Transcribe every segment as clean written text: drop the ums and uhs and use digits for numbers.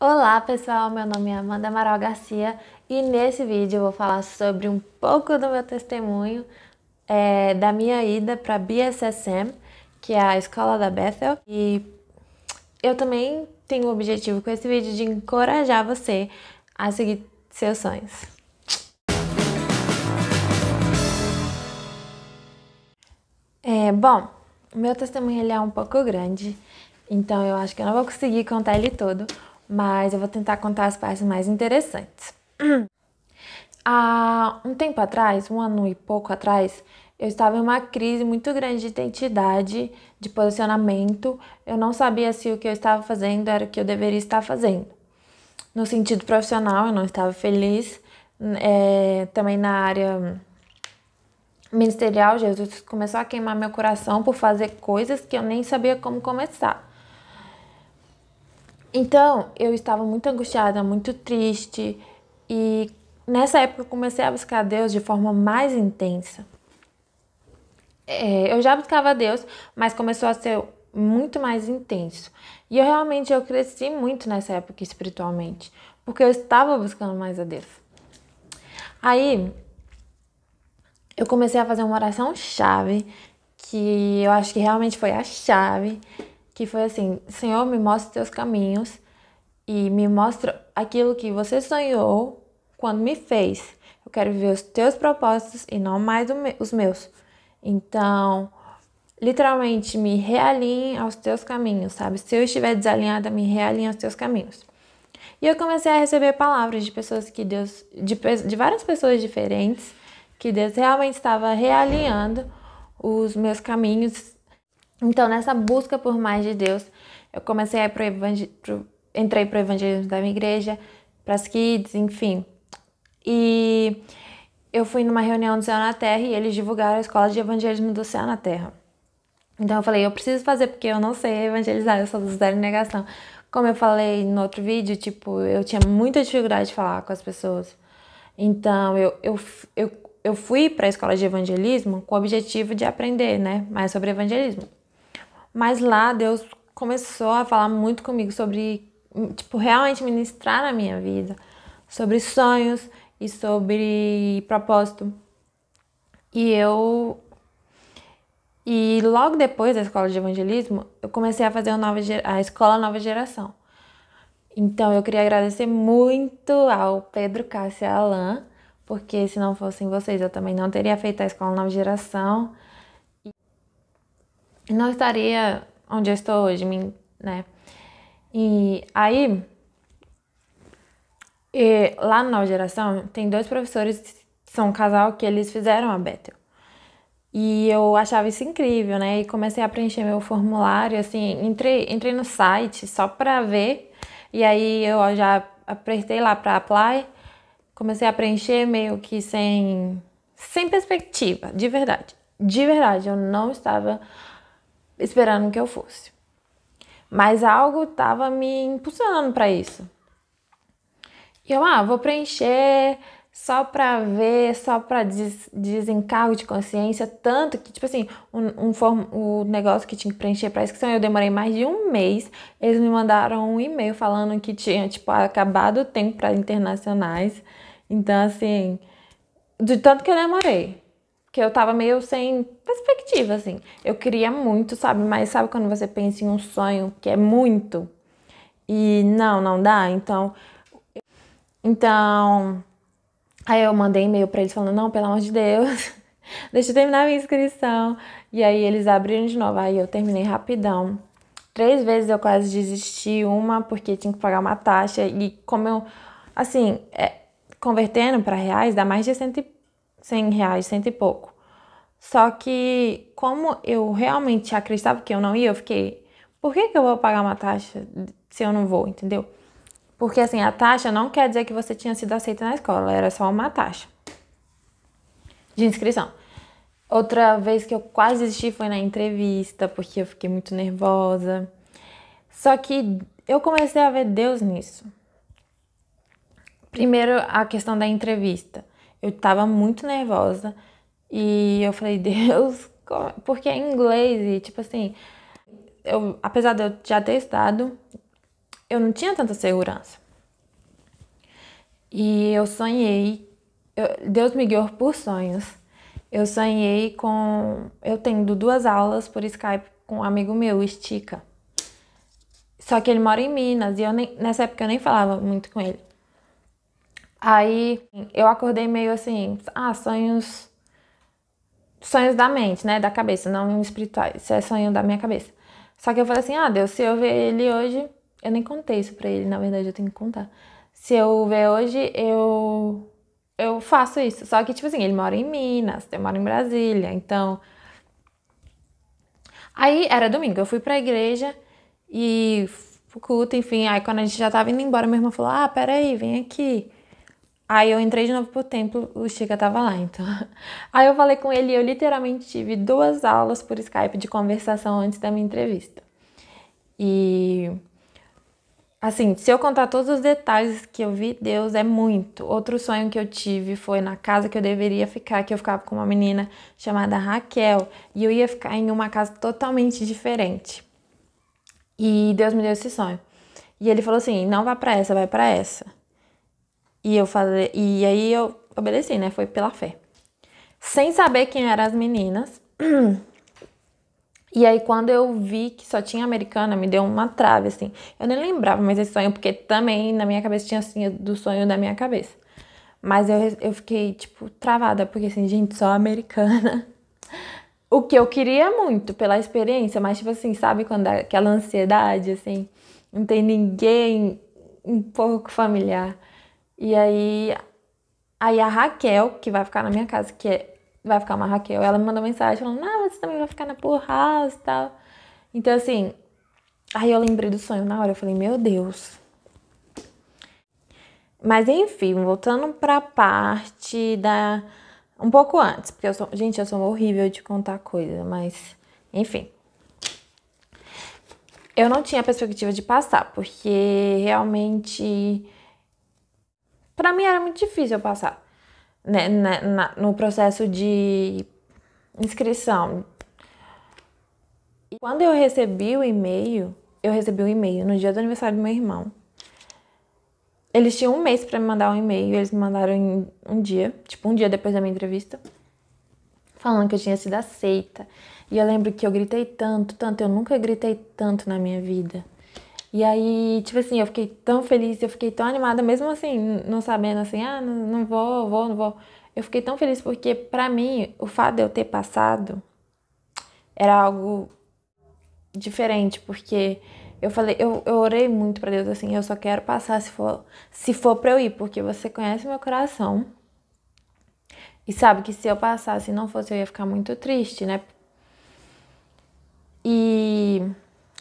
Olá pessoal, meu nome é Amanda Amaral Garcia e nesse vídeo eu vou falar sobre um pouco do meu testemunho da minha ida para a BSSM, que é a escola da Bethel. E eu também tenho o objetivo com esse vídeo de encorajar você a seguir seus sonhos. Bom, o meu testemunho ele é um pouco grande, então eu acho que eu não vou conseguir contar ele todo, mas eu vou tentar contar as partes mais interessantes. Há um tempo atrás, um ano e pouco atrás, eu estava em uma crise muito grande de identidade, de posicionamento. Eu não sabia se o que eu estava fazendo era o que eu deveria estar fazendo. No sentido profissional, eu não estava feliz. Também na área ministerial, Jesus começou a queimar meu coração por fazer coisas que eu nem sabia como começar. Então, eu estava muito angustiada, muito triste e nessa época eu comecei a buscar Deus de forma mais intensa. Eu já buscava Deus, mas começou a ser muito mais intenso. E eu cresci muito nessa época espiritualmente, porque eu estava buscando mais a Deus. Aí, eu comecei a fazer uma oração chave, que eu acho que realmente foi a chave, que foi assim: Senhor, me mostra os teus caminhos e me mostra aquilo que você sonhou quando me fez. Eu quero viver os teus propósitos e não mais os meus. Então, literalmente, me realinhe aos teus caminhos, sabe? Se eu estiver desalinhada, me realinhe aos teus caminhos. E eu comecei a receber palavras de pessoas que Deus, de várias pessoas diferentes, que Deus realmente estava realinhando os meus caminhos. Então, nessa busca por mais de Deus, eu comecei a ir entrei para o evangelismo da minha igreja, para as kids, enfim. E eu fui numa reunião do Céu na Terra e eles divulgaram a escola de evangelismo do Céu na Terra. Então eu falei, eu preciso fazer porque eu não sei evangelizar, eu sou do zero negação. Como eu falei no outro vídeo, tipo, eu tinha muita dificuldade de falar com as pessoas. Então eu fui para a escola de evangelismo com o objetivo de aprender, né, mais sobre evangelismo. Mas lá Deus começou a falar muito comigo sobre, tipo, realmente ministrar na minha vida, sobre sonhos e sobre propósito. E logo depois da escola de evangelismo, eu comecei a fazer a escola Nova Geração. Então eu queria agradecer muito ao Pedro, Cássia e Alan, porque se não fossem vocês eu também não teria feito a escola Nova Geração e não estaria onde eu estou hoje, né? E aí, lá na Nova Geração, tem dois professores que são um casal que eles fizeram a Bethel. E eu achava isso incrível, né? E comecei a preencher meu formulário, assim, entrei no site só pra ver. E aí eu já apertei lá pra apply, comecei a preencher meio que sem perspectiva, de verdade. De verdade, eu não estava esperando que eu fosse. Mas algo estava me impulsionando para isso. E eu, vou preencher só pra ver, só pra desencargo de consciência, tanto que, tipo assim, o negócio que tinha que preencher pra inscrição, eu demorei mais de um mês, eles me mandaram um e-mail falando que tinha, tipo, acabado o tempo pra internacionais, então, assim, de tanto que eu demorei, que eu tava meio sem perspectiva, assim, eu queria muito, sabe, mas sabe quando você pensa em um sonho que é muito, e não dá, então, aí eu mandei e-mail pra eles falando, não, pelo amor de Deus, deixa eu terminar a minha inscrição. E aí eles abriram de novo, aí eu terminei rapidão. 3 vezes eu quase desisti, uma porque tinha que pagar uma taxa e como eu, assim, convertendo para reais, dá mais de 100 reais, cento e pouco. Só que como eu realmente acreditava que eu não ia, eu fiquei, por que eu vou pagar uma taxa se eu não vou, entendeu? Porque, assim, a taxa não quer dizer que você tinha sido aceita na escola, era só uma taxa de inscrição. Outra vez que eu quase desisti foi na entrevista, porque eu fiquei muito nervosa. Só que eu comecei a ver Deus nisso. Primeiro, a questão da entrevista. Eu tava muito nervosa e eu falei, Deus, porque é em inglês e, tipo assim, apesar de eu já ter estudado, eu não tinha tanta segurança. E eu sonhei, Deus me guiou por sonhos. Eu sonhei eu tendo 2 aulas por Skype com um amigo meu, Estica. Só que ele mora em Minas e nessa época eu nem falava muito com ele. Aí eu acordei meio assim, sonhos da mente, né, da cabeça, não espirituais, isso é sonho da minha cabeça. Só que eu falei assim, Deus, se eu ver ele hoje, eu nem contei isso pra ele, na verdade eu tenho que contar. Se eu ver hoje, eu faço isso. Só que, tipo assim, ele mora em Minas, eu moro em Brasília, então... Aí, era domingo, eu fui pra igreja e pro culto, enfim. Aí, quando a gente já tava indo embora, minha irmã falou, peraí, vem aqui. Aí, eu entrei de novo pro templo, o Chica tava lá, então... Aí, eu falei com ele e eu literalmente tive 2 aulas por Skype de conversação antes da minha entrevista. E... Assim, se eu contar todos os detalhes que eu vi, Deus, é muito. Outro sonho que eu tive foi na casa que eu deveria ficar, que eu ficava com uma menina chamada Raquel, e eu ia ficar em uma casa totalmente diferente. E Deus me deu esse sonho. E ele falou assim: "Não vá pra essa, vai pra essa". E eu falei, e aí eu obedeci, né? Foi pela fé. Sem saber quem eram as meninas. E aí, quando eu vi que só tinha americana, me deu uma trave, assim. Eu nem lembrava mais desse sonho, porque também na minha cabeça tinha assim, do sonho da minha cabeça. Mas eu fiquei, tipo, travada, porque assim, gente, só americana. O que eu queria muito pela experiência, mas tipo assim, sabe quando dá aquela ansiedade, assim, não tem ninguém um pouco familiar. E aí a Raquel, que vai ficar na minha casa, vai ficar uma Raquel, ela me mandou mensagem falando, você também vai ficar na Pool House e tal. Então, assim, aí eu lembrei do sonho na hora, eu falei, meu Deus. Mas, enfim, voltando pra parte da... Um pouco antes, porque eu sou horrível de contar coisa, mas, enfim. Eu não tinha perspectiva de passar, porque realmente... Pra mim era muito difícil eu passar, né, no processo de inscrição. E quando eu recebi o e-mail no dia do aniversário do meu irmão. Eles tinham um mês pra me mandar um e-mail, eles me mandaram em um dia, tipo um dia depois da minha entrevista, falando que eu tinha sido aceita. E eu lembro que eu gritei tanto, eu nunca gritei tanto na minha vida. E aí, tipo assim, eu fiquei tão feliz, eu fiquei tão animada, mesmo assim, não sabendo assim, não vou. Eu fiquei tão feliz porque, pra mim, o fato de eu ter passado era algo diferente, porque eu falei, eu orei muito pra Deus, assim, eu só quero passar se for pra eu ir, porque você conhece meu coração e sabe que se eu passasse e não fosse, eu ia ficar muito triste, né? E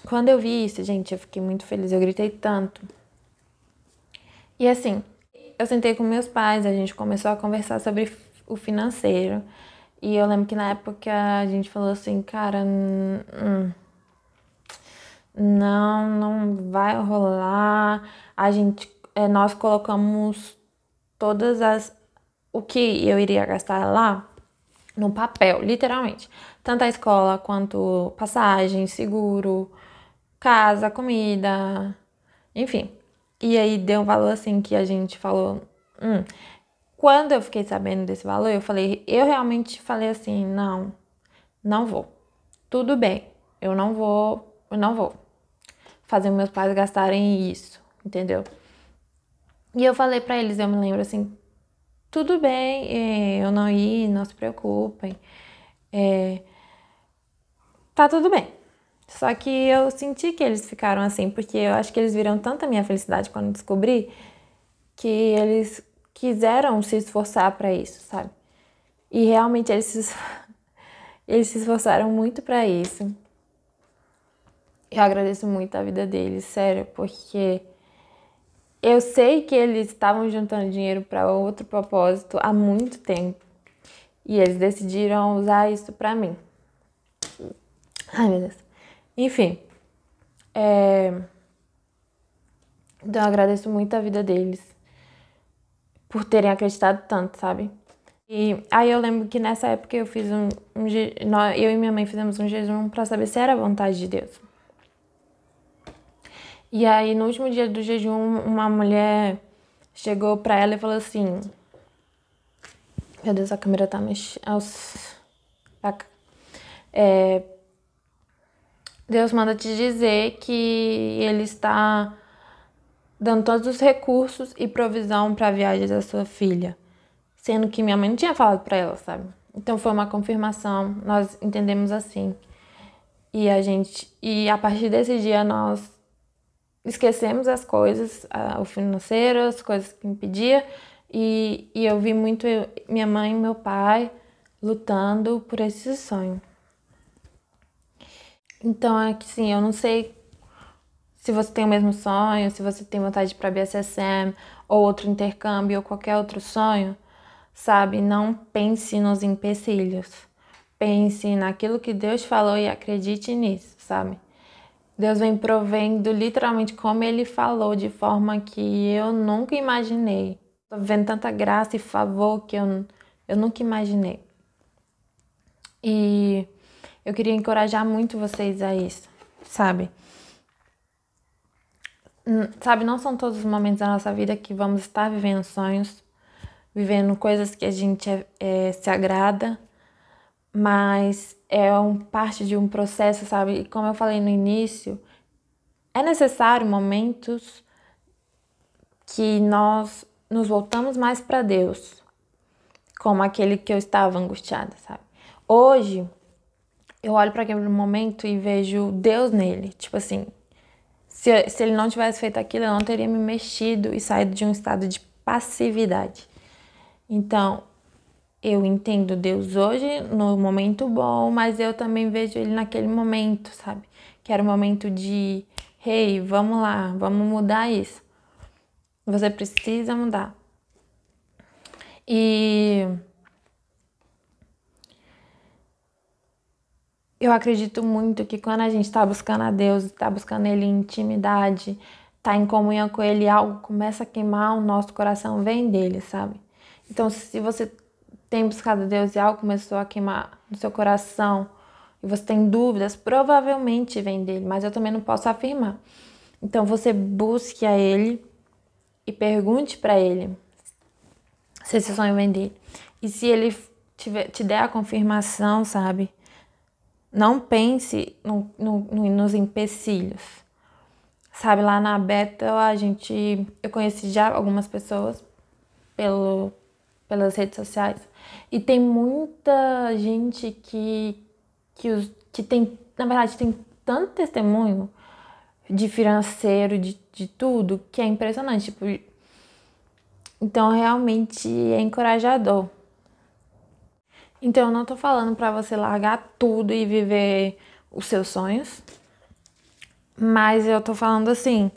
quando eu vi isso, gente, eu fiquei muito feliz, eu gritei tanto. E assim, eu sentei com meus pais, a gente começou a conversar sobre o financeiro. E eu lembro que na época a gente falou assim, cara, não vai rolar. Nós colocamos o que eu iria gastar lá no papel, literalmente. Tanto a escola quanto passagem, seguro, casa, comida, enfim. E aí deu um valor assim que a gente falou. Quando eu fiquei sabendo desse valor, eu realmente falei assim, não vou. Tudo bem, eu não vou fazer meus pais gastarem isso, entendeu? E eu falei pra eles, eu me lembro assim, tudo bem, eu não ir, não se preocupem, tá tudo bem. Só que eu senti que eles ficaram assim, porque eu acho que eles viram tanta minha felicidade quando descobri, que eles quiseram se esforçar pra isso, sabe? E realmente eles se esforçaram muito pra isso. Eu agradeço muito a vida deles, sério, porque eu sei que eles estavam juntando dinheiro para outro propósito há muito tempo. E eles decidiram usar isso pra mim. Ai, meu Deus. Enfim. Então eu agradeço muito a vida deles por terem acreditado tanto, sabe? E aí eu lembro que nessa época eu fiz eu e minha mãe fizemos um jejum pra saber se era a vontade de Deus. E aí, no último dia do jejum, uma mulher chegou pra ela e falou assim: Meu Deus, a câmera tá mexendo. Deus manda te dizer que Ele está dando todos os recursos e provisão para a viagem da sua filha. Sendo que minha mãe não tinha falado pra ela, sabe? Então foi uma confirmação, nós entendemos assim. E a partir desse dia nós esquecemos as coisas, o financeiro, as coisas que me pedia, e eu vi muito minha mãe e meu pai lutando por esse sonho. Então é que sim, eu não sei se você tem o mesmo sonho, se você tem vontade de ir para BSSM ou outro intercâmbio ou qualquer outro sonho, sabe? Não pense nos empecilhos. Pense naquilo que Deus falou e acredite nisso, sabe? Deus vem provendo literalmente como Ele falou, de forma que eu nunca imaginei. Tô vendo tanta graça e favor que eu nunca imaginei. E eu queria encorajar muito vocês a isso, sabe? Sabe, não são todos os momentos da nossa vida que vamos estar vivendo sonhos, vivendo coisas que a gente se agrada, mas é parte de um processo, sabe? E como eu falei no início, é necessário momentos que nós nos voltamos mais para Deus, como aquele que eu estava angustiada, sabe? Hoje, eu olho para aquele momento e vejo Deus nele, tipo assim, se ele não tivesse feito aquilo, eu não teria me mexido e saído de um estado de passividade. Então, eu entendo Deus hoje no momento bom, mas eu também vejo Ele naquele momento, sabe? Que era o momento de, hey, vamos lá, vamos mudar isso. Você precisa mudar. E eu acredito muito que quando a gente está buscando a Deus, está buscando Ele em intimidade, está em comunhão com Ele, algo começa a queimar o nosso coração, vem dele, sabe? Então, se você tem buscado a Deus e algo começou a queimar no seu coração e você tem dúvidas, provavelmente vem dele, mas eu também não posso afirmar. Então, você busque a Ele e pergunte para Ele se esse sonho vem dele. E se Ele te der a confirmação, sabe? Não pense nos empecilhos. Sabe, lá na Bethel, eu conheci já algumas pessoas pelas redes sociais. E tem muita gente que tem, na verdade, tem tanto testemunho de financeiro, de tudo, que é impressionante. Tipo, então, realmente é encorajador. Então, eu não tô falando pra você largar tudo e viver os seus sonhos. Mas eu tô falando assim,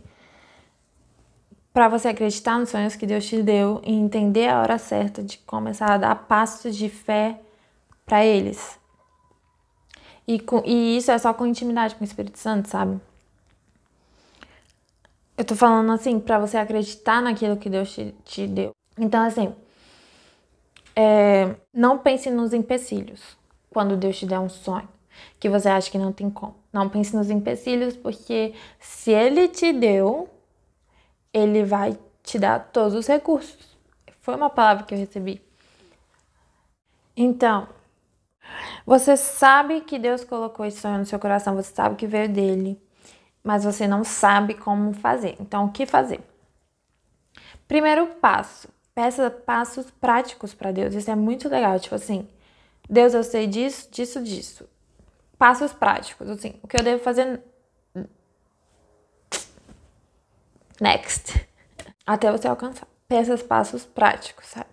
pra você acreditar nos sonhos que Deus te deu e entender a hora certa de começar a dar passos de fé pra eles. E isso é só com intimidade com o Espírito Santo, sabe? Eu tô falando assim, pra você acreditar naquilo que Deus te deu. Então, assim, não pense nos empecilhos quando Deus te der um sonho que você acha que não tem como. Não pense nos empecilhos, porque se Ele te deu, Ele vai te dar todos os recursos. Foi uma palavra que eu recebi. Então, você sabe que Deus colocou esse sonho no seu coração, você sabe que veio dele, mas você não sabe como fazer. Então, o que fazer? Primeiro passo, peça passos práticos para Deus. Isso é muito legal, tipo assim, Deus, eu sei disso. Passos práticos, assim, o que eu devo fazer next, até você alcançar. Peça os passos práticos, sabe?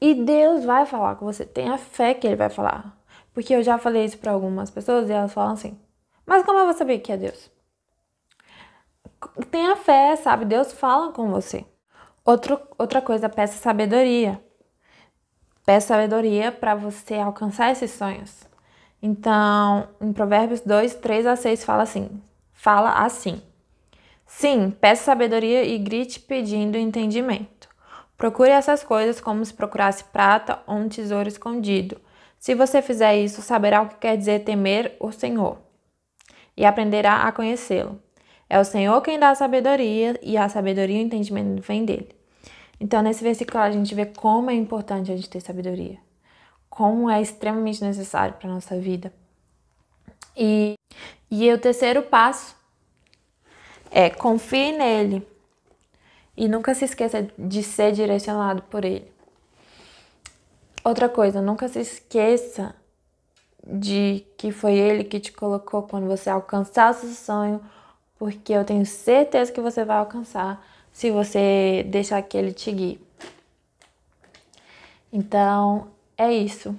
E Deus vai falar com você, tenha fé que Ele vai falar. Porque eu já falei isso para algumas pessoas e elas falam assim, mas como eu vou saber que é Deus? Tenha fé, sabe? Deus fala com você. Outra coisa, peça sabedoria. Peça sabedoria para você alcançar esses sonhos. Então, em Provérbios 2, 3-6 fala assim. Sim, peça sabedoria e grite pedindo entendimento. Procure essas coisas como se procurasse prata ou um tesouro escondido. Se você fizer isso, saberá o que quer dizer temer o Senhor e aprenderá a conhecê-lo. É o Senhor quem dá a sabedoria, e a sabedoria e o entendimento vem dele. Então, nesse versículo, a gente vê como é importante a gente ter sabedoria. Como é extremamente necessário para a nossa vida. E o terceiro passo é confie nele. E nunca se esqueça de ser direcionado por ele. Outra coisa, nunca se esqueça de que foi ele que te colocou quando você alcançar o seu sonho, porque eu tenho certeza que você vai alcançar se você deixar que ele te guie. Então, é isso.